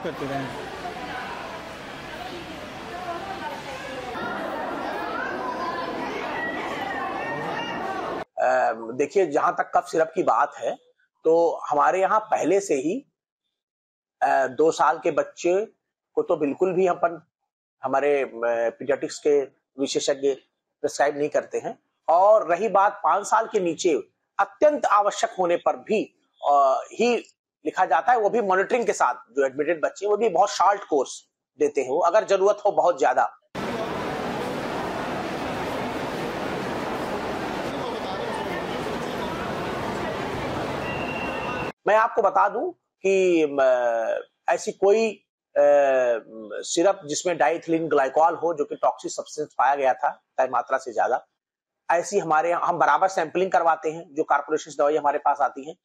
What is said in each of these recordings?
करते रहें। देखिए, जहां तक कफ सिरप की बात है तो हमारे यहाँ पहले से ही 2 साल के बच्चे को तो बिल्कुल भी अपन हमारे पीडियाट्रिक्स के विशेषज्ञ प्रिस्क्राइब नहीं करते हैं। और रही बात 5 साल के नीचे, अत्यंत आवश्यक होने पर भी ही लिखा जाता है, वो भी मॉनिटरिंग के साथ। जो एडमिटेड बच्चे वो भी बहुत शॉर्ट कोर्स देते हैं, वो अगर जरूरत हो बहुत ज्यादा। मैं आपको बता दूं कि ऐसी कोई सिरप जिसमें डाइथिलीन ग्लाइकॉल हो जो कि टॉक्सिक सब्सटेंस पाया गया था तय मात्रा से ज्यादा, ऐसी हमारे हम बराबर सैंपलिंग करवाते हैं। जो कारपोरेशन दवाई हमारे पास आती है,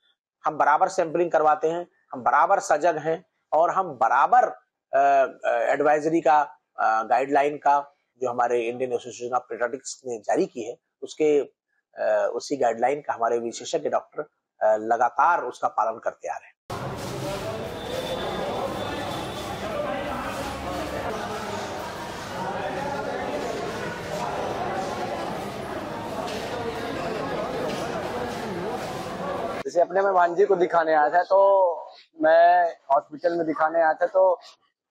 हम बराबर सैंपलिंग करवाते हैं, हम बराबर सजग हैं और हम बराबर एडवाइजरी का, गाइडलाइन का जो हमारे इंडियन एसोसिएशन ऑफ पीडियाट्रिक्स ने जारी की है, उसी गाइडलाइन का हमारे विशेषज्ञ डॉक्टर लगातार उसका पालन करते आ रहे हैं। जैसे अपने मैं भांजी को दिखाने आया था, तो मैं हॉस्पिटल में दिखाने आया था तो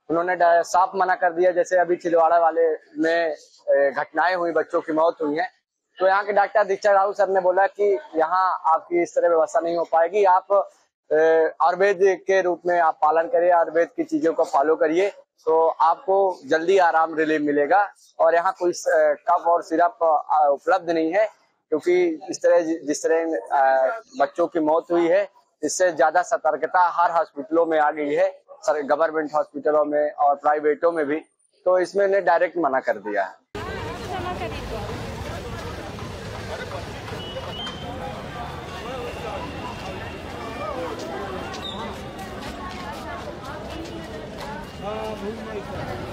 उन्होंने साफ मना कर दिया। जैसे अभी छिंदवाड़ा वाले में घटनाएं हुई, बच्चों की मौत हुई है, तो यहाँ के डॉक्टर दीक्षा राव सर ने बोला कि यहाँ आपकी इस तरह व्यवस्था नहीं हो पाएगी, आप आयुर्वेद के रूप में आप पालन करिए, आयुर्वेद की चीजों को फॉलो करिए, तो आपको जल्दी आराम रिलीफ मिलेगा। और यहाँ कोई कफ और सिरप उपलब्ध नहीं है, क्योंकि जिस तरह बच्चों की मौत हुई है, इससे ज्यादा सतर्कता हर हॉस्पिटलों में आ गई है, गवर्नमेंट हॉस्पिटलों में और प्राइवेटों में भी, तो इसमें इन्हें डायरेक्ट मना कर दिया है। हाँ,